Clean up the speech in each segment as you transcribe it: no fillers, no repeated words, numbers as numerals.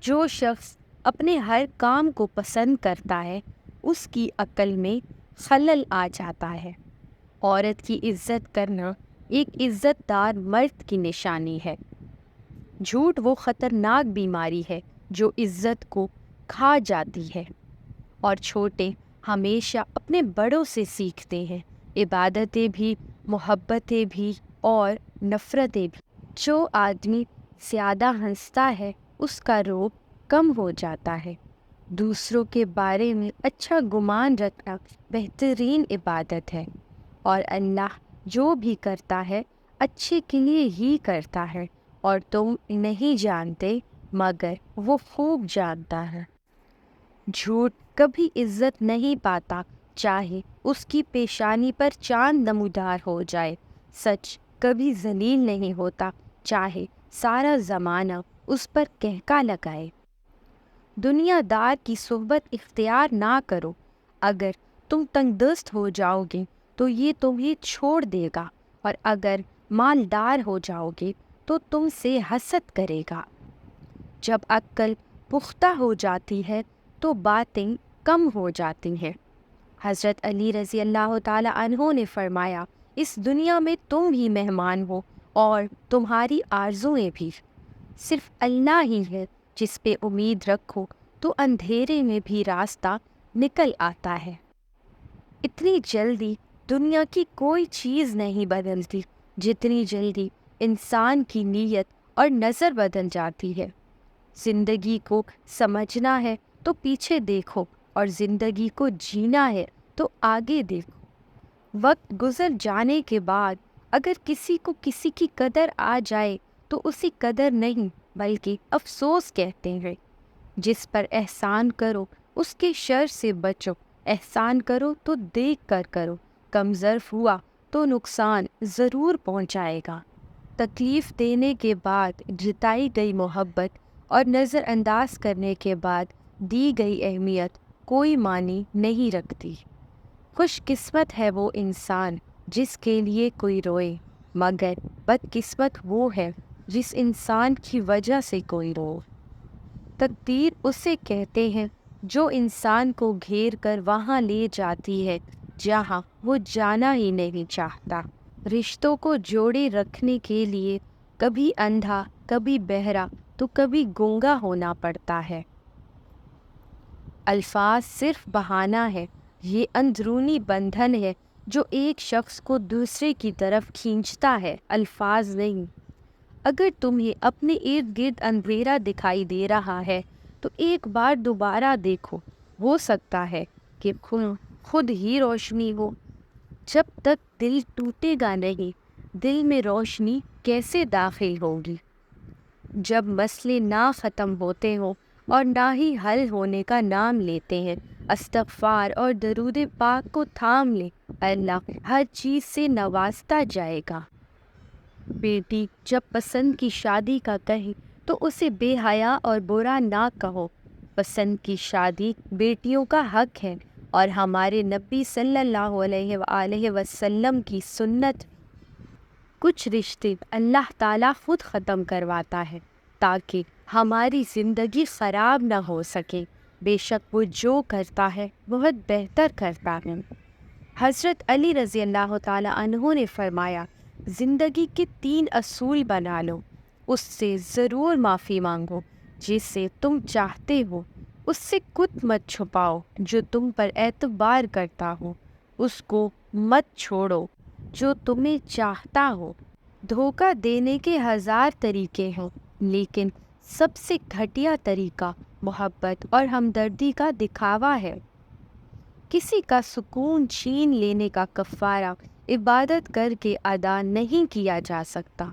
جو شخص اپنے ہر کام کو پسند کرتا ہے اس کی عقل میں خلل آ جاتا ہے۔ عورت کی عزت کرنا ایک عزت دار مرد کی نشانی ہے۔ جھوٹ وہ خطرناک بیماری ہے جو عزت کو کھا جاتی ہے، اور چھوٹے ہمیشہ اپنے بڑوں سے سیکھتے ہیں، عبادتیں بھی، محبتیں بھی اور نفرتیں بھی۔ جو آدمی زیادہ ہنستا ہے اس کا روب کم ہو جاتا ہے۔ دوسروں کے بارے میں اچھا گمان رکھنا بہترین عبادت ہے، اور اللہ جو بھی کرتا ہے اچھے کے لیے ہی کرتا ہے، اور تم نہیں جانتے مگر وہ خوب جانتا ہے۔ جھوٹ کبھی عزت نہیں پاتا، چاہے اس کی پیشانی پر چاند نمودار ہو جائے۔ سچ کبھی ذلیل نہیں ہوتا، چاہے سارا زمانہ اس پر کہکا لگائے۔ دنیا دار کی صحبت اختیار نہ کرو، اگر تم تنگ دست ہو جاؤ گے تو یہ تمہیں چھوڑ دے گا، اور اگر مالدار ہو جاؤ گے تو تم سے حسد کرے گا۔ جب عقل پختہ ہو جاتی ہے تو باتیں کم ہو جاتی ہیں۔ حضرت علی رضی اللہ تعالی عنہ نے فرمایا، اس دنیا میں تم ہی مہمان ہو اور تمہاری آرزوئیں بھی، صرف اللہ ہی ہے جس پہ امید رکھو تو اندھیرے میں بھی راستہ نکل آتا ہے۔ اتنی جلدی دنیا کی کوئی چیز نہیں بدلتی جتنی جلدی انسان کی نیت اور نظر بدل جاتی ہے۔ زندگی کو سمجھنا ہے تو پیچھے دیکھو، اور زندگی کو جینا ہے تو آگے دیکھو۔ وقت گزر جانے کے بعد اگر کسی کو کسی کی قدر آ جائے تو اسی قدر نہیں بلکہ افسوس کہتے ہیں۔ جس پر احسان کرو اس کے شر سے بچو، احسان کرو تو دیکھ کر کرو، کم ظرف ہوا تو نقصان ضرور پہنچائے گا۔ تکلیف دینے کے بعد جتائی گئی محبت اور نظر انداز کرنے کے بعد دی گئی اہمیت کوئی معنی نہیں رکھتی۔ خوش قسمت ہے وہ انسان جس کے لیے کوئی روئے، مگر بد قسمت وہ ہے جس انسان کی وجہ سے کوئی رو۔ تقدیر اسے کہتے ہیں جو انسان کو گھیر کر وہاں لے جاتی ہے جہاں وہ جانا ہی نہیں چاہتا۔ رشتوں کو جوڑے رکھنے کے لیے کبھی اندھا، کبھی بہرا تو کبھی گونگا ہونا پڑتا ہے۔ الفاظ صرف بہانہ ہے، یہ اندرونی بندھن ہے جو ایک شخص کو دوسرے کی طرف کھینچتا ہے، الفاظ نہیں۔ اگر تمہیں اپنے ارد گرد اندھیرا دکھائی دے رہا ہے تو ایک بار دوبارہ دیکھو، ہو سکتا ہے کہ خود ہی روشنی ہو۔ جب تک دل ٹوٹے گا نہیں، دل میں روشنی کیسے داخل ہوگی؟ جب مسئلے نہ ختم ہوتے ہوں اور نہ ہی حل ہونے کا نام لیتے ہیں، استغفار اور درود پاک کو تھام لیں، اللہ ہر چیز سے نوازتا جائے گا۔ بیٹی جب پسند کی شادی کا کہے تو اسے بے حیا اور برا نہ کہو۔ پسند کی شادی بیٹیوں کا حق ہے، اور ہمارے نبی صلی اللہ علیہ وآلہ وسلم کی سنت۔ کچھ رشتے اللہ تعالیٰ خود ختم کرواتا ہے تاکہ ہماری زندگی خراب نہ ہو سکے۔ بے شک وہ جو کرتا ہے بہت بہتر کرتا ہے۔ حضرت علی رضی اللہ تعالیٰ عنہ نے فرمایا، زندگی کے 3 اصول بنا لو، اس سے ضرور معافی مانگو جس سے تم چاہتے ہو، اس سے کت مت چھپاؤ جو تم پر اعتبار کرتا ہو، اس کو مت چھوڑو جو تمہیں چاہتا ہو۔ دھوکہ دینے کے 1000 طریقے ہیں، لیکن سب سے گھٹیا طریقہ محبت اور ہمدردی کا دکھاوا ہے۔ کسی کا سکون چھین لینے کا کفارہ عبادت کر کے ادا نہیں کیا جا سکتا۔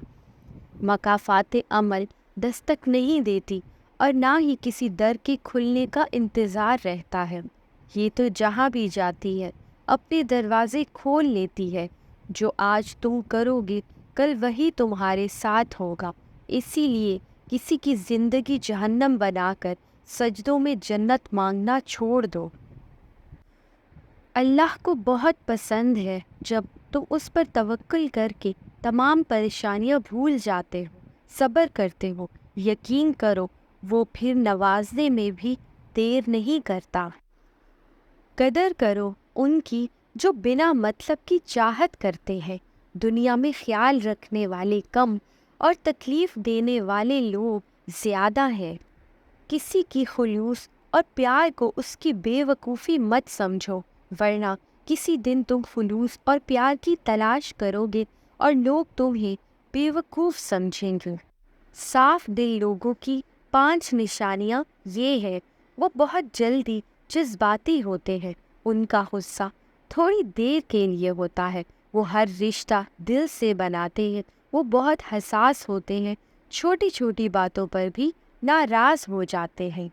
مکافات عمل دستک نہیں دیتی اور نہ ہی کسی در کے کھلنے کا انتظار رہتا ہے۔ یہ تو جہاں بھی جاتی ہے اپنے دروازے کھول لیتی ہے۔ جو آج تم کرو گے کل وہی تمہارے ساتھ ہوگا، اسی لیے کسی کی زندگی جہنم بنا کر سجدوں میں جنت مانگنا چھوڑ دو۔ اللہ کو بہت پسند ہے جب تم اس پر توکل کر کے تمام پریشانیاں بھول جاتے ہو، صبر کرتے ہو۔ یقین کرو وہ پھر نوازنے میں بھی دیر نہیں کرتا۔ قدر کرو ان کی جو بنا مطلب کی چاہت کرتے ہیں۔ دنیا میں خیال رکھنے والے کم اور تکلیف دینے والے لوگ زیادہ ہیں۔ کسی کی خلوص اور پیار کو اس کی بے وقوفی مت سمجھو، ورنہ کسی دن تم خلوص اور پیار کی تلاش کرو گے اور لوگ تمہیں بے وقوف سمجھیں گے۔ صاف دل لوگوں کی 5 نشانیاں یہ ہے: وہ بہت جلدی جذباتی ہوتے ہیں، ان کا غصہ تھوڑی دیر کے لیے ہوتا ہے، وہ ہر رشتہ دل سے بناتے ہیں، وہ بہت حساس ہوتے ہیں، چھوٹی چھوٹی باتوں پر بھی ناراض ہو جاتے ہیں۔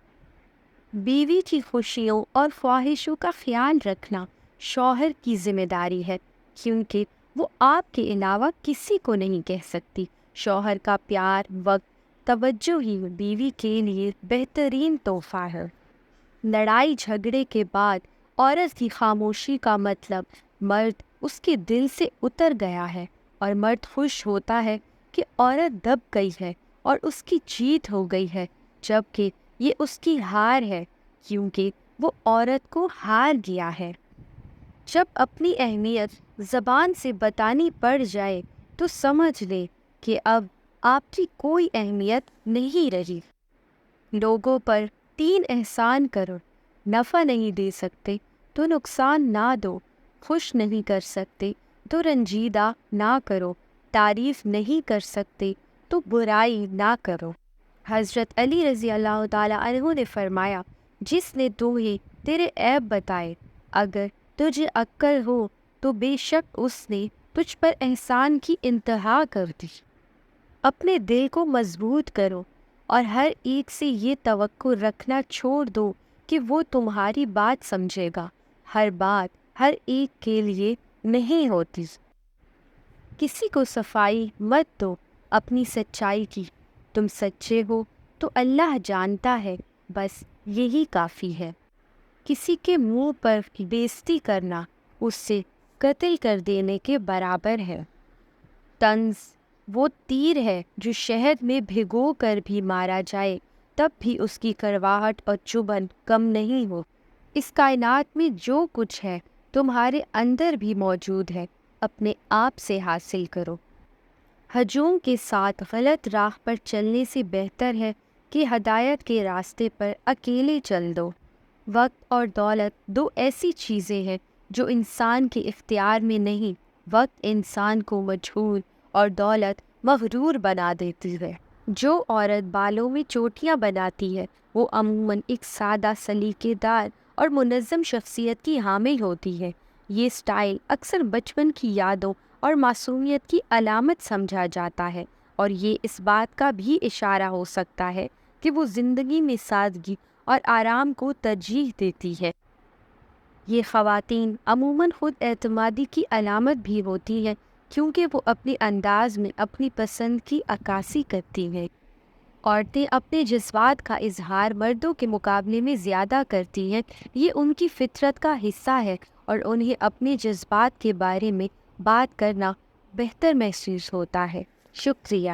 بیوی کی خوشیوں اور خواہشوں کا خیال رکھنا شوہر کی ذمہ داری ہے، کیونکہ وہ آپ کے علاوہ کسی کو نہیں کہہ سکتی۔ شوہر کا پیار، وقت، توجہ ہی بیوی کے لیے بہترین تحفہ ہے۔ لڑائی جھگڑے کے بعد عورت کی خاموشی کا مطلب مرد اس کے دل سے اتر گیا ہے، اور مرد خوش ہوتا ہے کہ عورت دب گئی ہے اور اس کی جیت ہو گئی ہے، جبکہ یہ اس کی ہار ہے، کیونکہ وہ عورت کو ہار گیا ہے۔ جب اپنی اہمیت زبان سے بتانی پڑ جائے تو سمجھ لے کہ اب آپ کی کوئی اہمیت نہیں رہی۔ لوگوں پر 3 احسان کرو: نفع نہیں دے سکتے تو نقصان نہ دو، خوش نہیں کر سکتے تو رنجیدہ نہ کرو، تعریف نہیں کر سکتے تو برائی نہ کرو۔ حضرت علی رضی اللہ تعالیٰ عنہ نے فرمایا، جس نے تمہیں تیرے عیب بتائے، اگر تجھے عقل ہو تو بے شک اس نے تجھ پر احسان کی انتہا کر دی۔ اپنے دل کو مضبوط کرو اور ہر ایک سے یہ توقع رکھنا چھوڑ دو کہ وہ تمہاری بات سمجھے گا۔ ہر بات ہر ایک کے لیے نہیں ہوتی۔ کسی کو صفائی مت دو اپنی سچائی کی، تم سچے ہو تو اللہ جانتا ہے، بس یہی کافی ہے۔ کسی کے منہ پر بے عزتی کرنا اس سے قتل کر دینے کے برابر ہے۔ طنز وہ تیر ہے جو شہد میں بھگو کر بھی مارا جائے تب بھی اس کی کڑواہٹ اور چبھن کم نہیں ہو۔ اس کائنات میں جو کچھ ہے تمہارے اندر بھی موجود ہے، اپنے آپ سے حاصل کرو۔ ہجوم کے ساتھ غلط راہ پر چلنے سے بہتر ہے کہ ہدایت کے راستے پر اکیلے چل دو۔ وقت اور دولت 2 ایسی چیزیں ہیں جو انسان کے اختیار میں نہیں۔ وقت انسان کو مجہول اور دولت مغرور بنا دیتی ہے۔ جو عورت بالوں میں چوٹیاں بناتی ہے وہ عموماً ایک سادہ، سلیقے دار اور منظم شخصیت کی حامل ہوتی ہے۔ یہ سٹائل اکثر بچپن کی یادوں اور معصومیت کی علامت سمجھا جاتا ہے، اور یہ اس بات کا بھی اشارہ ہو سکتا ہے کہ وہ زندگی میں سادگی اور آرام کو ترجیح دیتی ہے۔ یہ خواتین عموماً خود اعتمادی کی علامت بھی ہوتی ہیں، کیونکہ وہ اپنے انداز میں اپنی پسند کی عکاسی کرتی ہیں۔ عورتیں اپنے جذبات کا اظہار مردوں کے مقابلے میں زیادہ کرتی ہیں۔ یہ ان کی فطرت کا حصہ ہے اور انہیں اپنے جذبات کے بارے میں بات کرنا بہتر محسوس ہوتا ہے۔ شکریہ۔